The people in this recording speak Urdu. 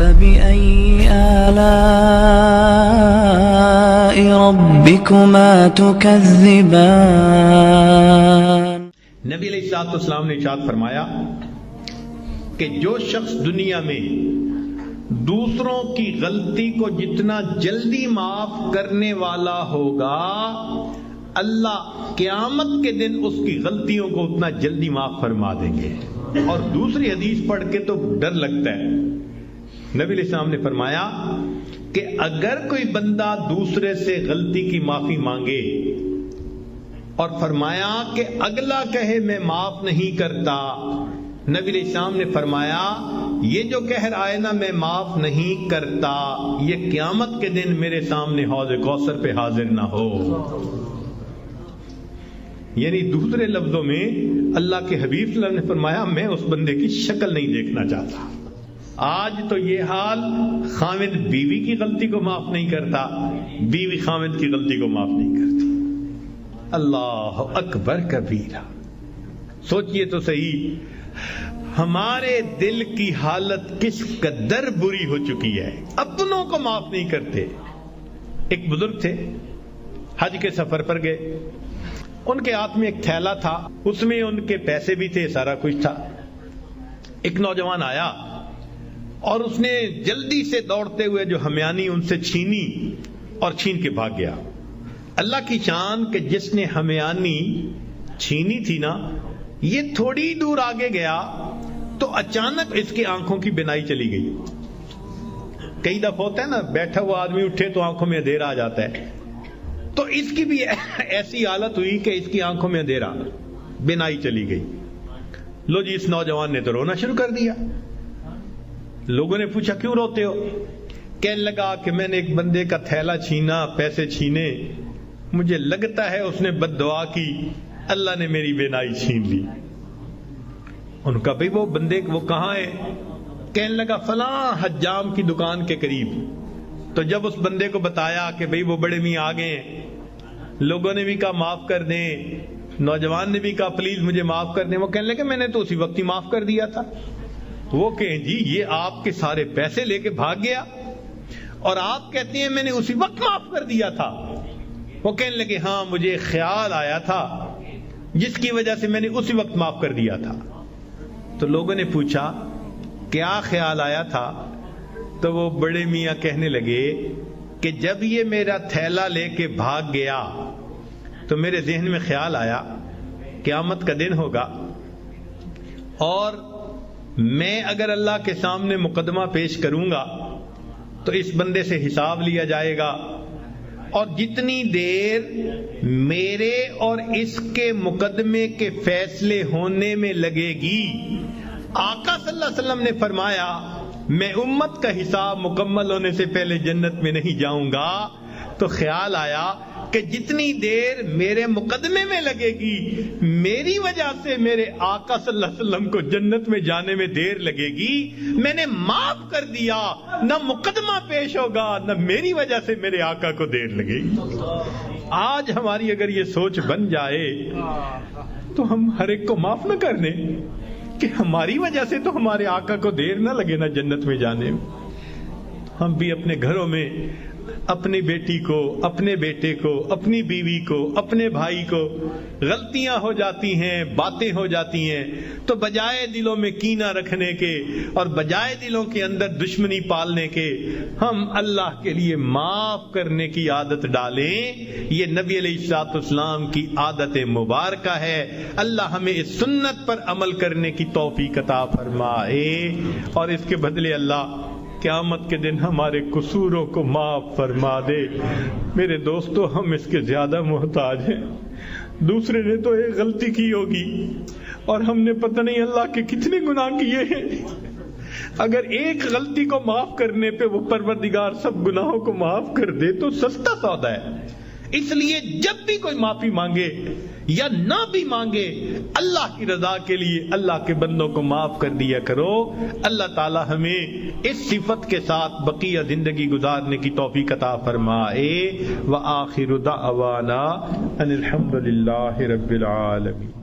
فبأي آلاء ربكما تكذبان۔ نبی علیہ السلام نے ارشاد فرمایا کہ جو شخص دنیا میں دوسروں کی غلطی کو جتنا جلدی معاف کرنے والا ہوگا، اللہ قیامت کے دن اس کی غلطیوں کو اتنا جلدی معاف فرما دیں گے۔ اور دوسری حدیث پڑھ کے تو ڈر لگتا ہے۔ نبی علیہ السلام نے فرمایا کہ اگر کوئی بندہ دوسرے سے غلطی کی معافی مانگے اور فرمایا کہ اگلا کہے میں معاف نہیں کرتا، نبی علیہ السلام نے فرمایا یہ جو کہہ رہا ہے نا میں معاف نہیں کرتا، یہ قیامت کے دن میرے سامنے حوض کوثر پہ حاضر نہ ہو۔ یعنی دوسرے لفظوں میں اللہ کے حبیب صلی اللہ علیہ وسلم نے فرمایا میں اس بندے کی شکل نہیں دیکھنا چاہتا۔ آج تو یہ حال، خاوند بیوی کی غلطی کو معاف نہیں کرتا، بیوی خاوند کی غلطی کو معاف نہیں کرتی۔ اللہ اکبر کبیرہ۔ سوچئے تو صحیح ہمارے دل کی حالت کس قدر بری ہو چکی ہے، اپنوں کو معاف نہیں کرتے۔ ایک بزرگ تھے، حج کے سفر پر گئے، ان کے ہاتھ میں ایک تھیلا تھا، اس میں ان کے پیسے بھی تھے، سارا کچھ تھا۔ ایک نوجوان آیا اور اس نے جلدی سے دوڑتے ہوئے جو ہمیانی ان سے چھینی اور چھین کے بھاگ گیا۔ اللہ کی شان کہ جس نے ہمیانی چھینی تھی نا، یہ تھوڑی دور آگے گیا تو اچانک اس کی آنکھوں کی بینائی چلی گئی۔ کئی دفعہ ہوتا ہے نا بیٹھا ہوا آدمی اٹھے تو آنکھوں میں اندھیرا آ جاتا ہے، تو اس کی بھی ایسی حالت ہوئی کہ اس کی آنکھوں میں اندھیرا، بینائی چلی گئی۔ لو جی، اس نوجوان نے تو رونا شروع کر دیا۔ لوگوں نے پوچھا کیوں روتے ہو؟ کہنے لگا کہ میں نے ایک بندے کا تھیلا چھینا، پیسے چھینے، مجھے لگتا ہے اس نے بد دعا کی، اللہ نے میری بینائی چھین لی۔ ان کا بھئی وہ بندے وہ کہاں ہے؟ کہنے لگا فلاں حجام کی دکان کے قریب۔ تو جب اس بندے کو بتایا کہ بھئی وہ بڑے میاں آ گئے، لوگوں نے بھی کہا معاف کر دیں، نوجوان نے بھی کہا پلیز مجھے معاف کر دیں، وہ کہنے لگے میں نے تو اسی وقت ہی معاف کر دیا تھا۔ وہ کہیں جی یہ آپ کے سارے پیسے لے کے بھاگ گیا اور آپ کہتے ہیں میں نے اسی وقت معاف کر دیا تھا۔ وہ کہنے لگے ہاں مجھے خیال آیا تھا جس کی وجہ سے میں نے اسی وقت معاف کر دیا تھا۔ تو لوگوں نے پوچھا کیا خیال آیا تھا؟ تو وہ بڑے میاں کہنے لگے کہ جب یہ میرا تھیلا لے کے بھاگ گیا تو میرے ذہن میں خیال آیا قیامت کا دن ہوگا اور میں اگر اللہ کے سامنے مقدمہ پیش کروں گا تو اس بندے سے حساب لیا جائے گا، اور جتنی دیر میرے اور اس کے مقدمے کے فیصلے ہونے میں لگے گی، آقا صلی اللہ علیہ وسلم نے فرمایا میں امت کا حساب مکمل ہونے سے پہلے جنت میں نہیں جاؤں گا۔ تو خیال آیا کہ جتنی دیر میرے مقدمے میں لگے گی، میری وجہ سے میرے آقا صلی اللہ علیہ وسلم کو جنت میں جانے میں دیر لگے گی، میں نے معاف کر دیا، نہ مقدمہ پیش ہوگا نہ میری وجہ سے میرے آقا کو دیر لگے گی۔ آج ہماری اگر یہ سوچ بن جائے تو ہم ہر ایک کو معاف نہ کر دیں کہ ہماری وجہ سے تو ہمارے آقا کو دیر نہ لگے نا جنت میں جانے میں۔ ہم بھی اپنے گھروں میں اپنی بیٹی کو، اپنے بیٹے کو، اپنی بیوی کو، اپنے بھائی کو غلطیاں ہو جاتی ہیں، باتیں ہو جاتی ہیں، تو بجائے دلوں میں کینہ رکھنے کے اور بجائے دلوں کے اندر دشمنی پالنے کے، ہم اللہ کے لیے معاف کرنے کی عادت ڈالیں۔ یہ نبی علیہ الصلوۃ والسلام کی عادت مبارکہ ہے۔ اللہ ہمیں اس سنت پر عمل کرنے کی توفیق عطا فرمائے، اور اس کے بدلے اللہ قیامت کے دن ہمارے قصوروں کو معاف فرما دے۔ میرے دوستو، ہم اس کے زیادہ محتاج ہیں۔ دوسرے نے تو ایک غلطی کی ہوگی اور ہم نے پتہ نہیں اللہ کے کتنے گناہ کیے ہیں۔ اگر ایک غلطی کو معاف کرنے پہ وہ پروردگار سب گناہوں کو معاف کر دے تو سستا سودا ہے۔ اس لیے جب بھی کوئی معافی مانگے یا نہ بھی مانگے، اللہ کی رضا کے لیے اللہ کے بندوں کو معاف کر دیا کرو۔ اللہ تعالی ہمیں اس صفت کے ساتھ بقیہ زندگی گزارنے کی توفیق عطا فرمائے۔ وآخر دعوانا ان الحمد للہ رب العالمین۔